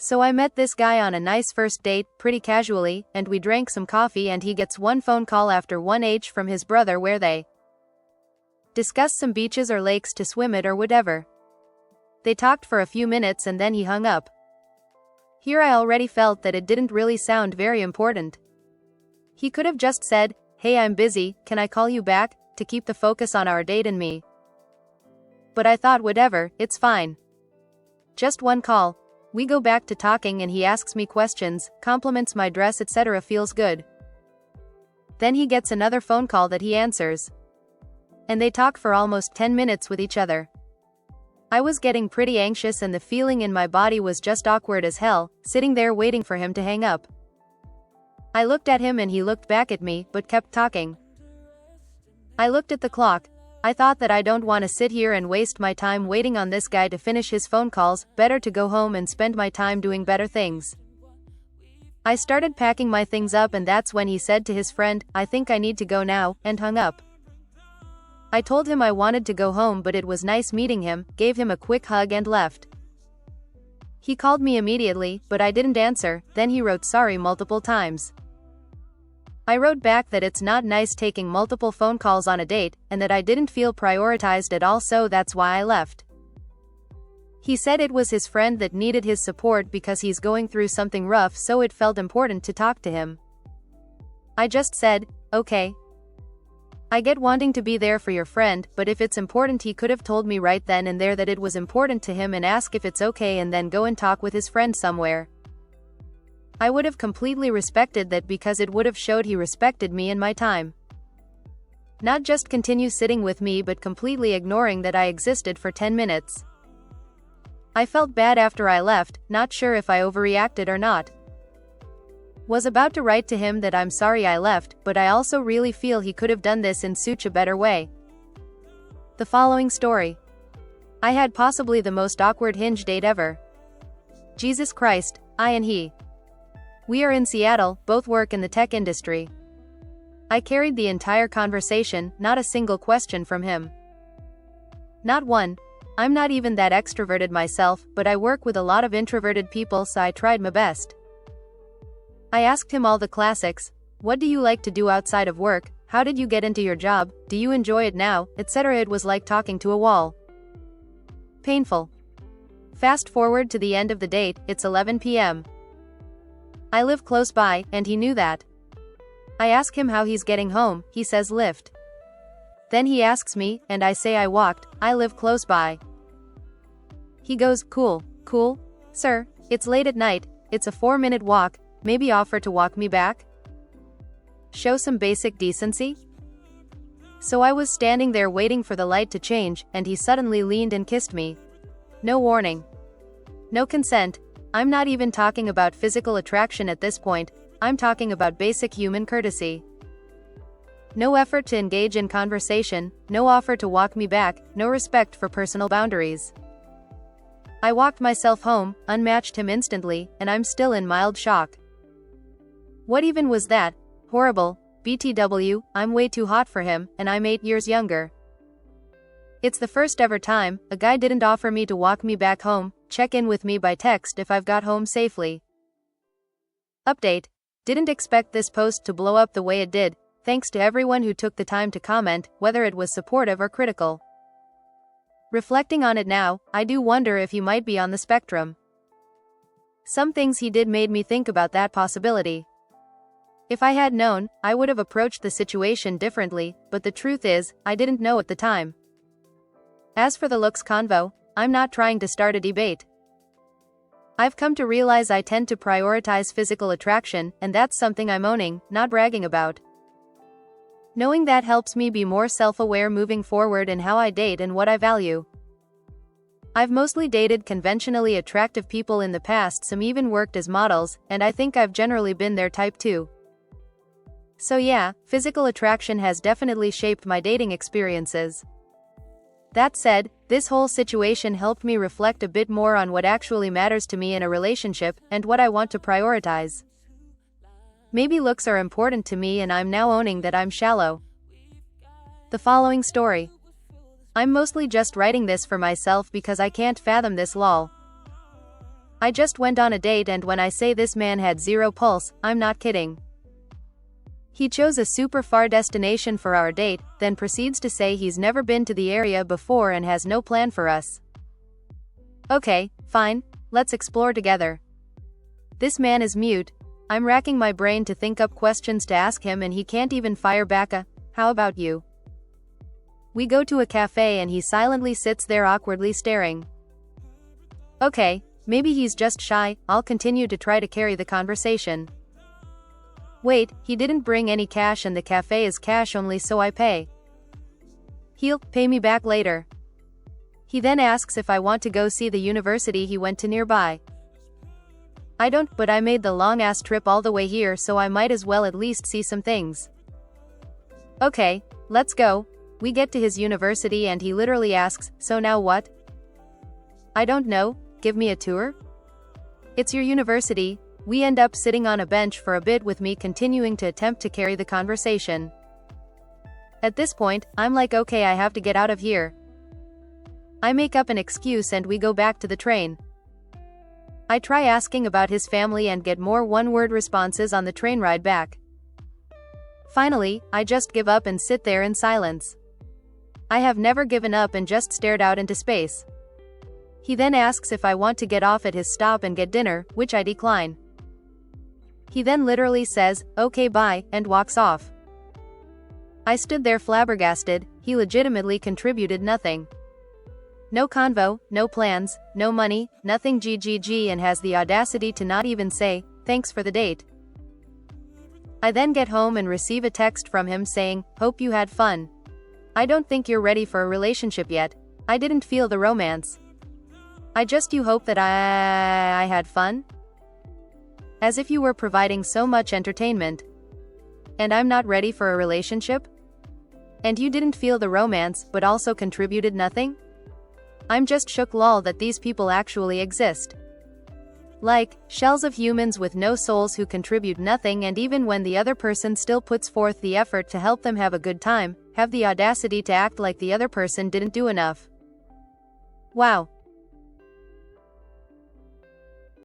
So I met this guy on a nice first date, pretty casually, and we drank some coffee and he gets one phone call after 1h from his brother where they discussed some beaches or lakes to swim at or whatever. They talked for a few minutes and then he hung up. Here I already felt that it didn't really sound very important. He could have just said, "Hey, I'm busy, can I call you back?" to keep the focus on our date and me. But I thought whatever, it's fine. Just one call. We go back to talking and he asks me questions, compliments my dress, etc. Feels good. Then he gets another phone call that he answers. And they talk for almost 10 minutes with each other. I was getting pretty anxious and the feeling in my body was just awkward as hell, sitting there waiting for him to hang up. I looked at him and he looked back at me, but kept talking. I looked at the clock. I thought that I don't want to sit here and waste my time waiting on this guy to finish his phone calls, better to go home and spend my time doing better things. I started packing my things up and that's when he said to his friend, "I think I need to go now," and hung up. I told him I wanted to go home but it was nice meeting him, gave him a quick hug and left. He called me immediately, but I didn't answer, then he wrote sorry multiple times. I wrote back that it's not nice taking multiple phone calls on a date, and that I didn't feel prioritized at all, so that's why I left. He said it was his friend that needed his support because he's going through something rough, so it felt important to talk to him. I just said, okay. I get wanting to be there for your friend, but if it's important he could have told me right then and there that it was important to him and ask if it's okay and then go and talk with his friend somewhere. I would have completely respected that because it would have showed he respected me and my time. Not just continue sitting with me but completely ignoring that I existed for 10 minutes. I felt bad after I left, not sure if I overreacted or not. Was about to write to him that I'm sorry I left, but I also really feel he could have done this in such a better way. The following story. I had possibly the most awkward Hinge date ever. Jesus Christ, I and he. We are in Seattle, both work in the tech industry. I carried the entire conversation, not a single question from him. Not one. I'm not even that extroverted myself, but I work with a lot of introverted people, so I tried my best. I asked him all the classics. What do you like to do outside of work? How did you get into your job? Do you enjoy it now? Etc. It was like talking to a wall. Painful. Fast forward to the end of the date, it's 11 p.m. I live close by, and he knew that. I ask him how he's getting home, he says Lyft. Then he asks me, and I say I walked, I live close by. He goes, cool, sir, it's late at night, it's a 4-minute walk, maybe offer to walk me back? Show some basic decency? So I was standing there waiting for the light to change, and he suddenly leaned and kissed me. No warning. No consent. I'm not even talking about physical attraction at this point, I'm talking about basic human courtesy. No effort to engage in conversation, no offer to walk me back, no respect for personal boundaries. I walked myself home, unmatched him instantly, and I'm still in mild shock. What even was that? Horrible. BTW, I'm way too hot for him, and I'm 8 years younger. It's the first ever time a guy didn't offer me to walk me back home, check in with me by text if I've got home safely. Update. Didn't expect this post to blow up the way it did, thanks to everyone who took the time to comment, whether it was supportive or critical. Reflecting on it now, I do wonder if he might be on the spectrum. Some things he did made me think about that possibility. If I had known, I would have approached the situation differently, but the truth is, I didn't know at the time. As for the looks convo, I'm not trying to start a debate. I've come to realize I tend to prioritize physical attraction, and that's something I'm owning, not bragging about. Knowing that helps me be more self-aware moving forward in how I date and what I value. I've mostly dated conventionally attractive people in the past, some even worked as models, and I think I've generally been their type too. So yeah, physical attraction has definitely shaped my dating experiences. That said, this whole situation helped me reflect a bit more on what actually matters to me in a relationship, and what I want to prioritize. Maybe looks are important to me and I'm now owning that I'm shallow. The following story. I'm mostly just writing this for myself because I can't fathom this lol. I just went on a date, and when I say this man had zero pulse, I'm not kidding. He chose a super far destination for our date, then proceeds to say he's never been to the area before and has no plan for us. Okay, fine, let's explore together. This man is mute. I'm racking my brain to think up questions to ask him, and he can't even fire back a, "How about you?" We go to a cafe and he silently sits there awkwardly staring. Okay, maybe he's just shy. I'll continue to try to carry the conversation. Wait, he didn't bring any cash and the cafe is cash only, so I pay. He'll pay me back later. He then asks if I want to go see the university he went to nearby. I don't, but I made the long-ass trip all the way here, so I might as well at least see some things. Okay, let's go. We get to his university and he literally asks, "So now what?" I don't know, give me a tour? It's your university. We end up sitting on a bench for a bit with me continuing to attempt to carry the conversation. At this point, I'm like, okay, I have to get out of here. I make up an excuse and we go back to the train. I try asking about his family and get more one-word responses on the train ride back. Finally, I just give up and sit there in silence. I have never given up and just stared out into space. He then asks if I want to get off at his stop and get dinner, which I decline. He then literally says, "Okay, bye," and walks off. I stood there flabbergasted. He legitimately contributed nothing. No convo, no plans, no money, nothing GGG, and has the audacity to not even say, "Thanks for the date." I then get home and receive a text from him saying, "Hope you had fun. I don't think you're ready for a relationship yet. I didn't feel the romance. You hope that I had fun?" As if you were providing so much entertainment. And I'm not ready for a relationship? And you didn't feel the romance, but also contributed nothing? I'm just shook lol that these people actually exist. Like, shells of humans with no souls who contribute nothing, and even when the other person still puts forth the effort to help them have a good time, have the audacity to act like the other person didn't do enough. Wow.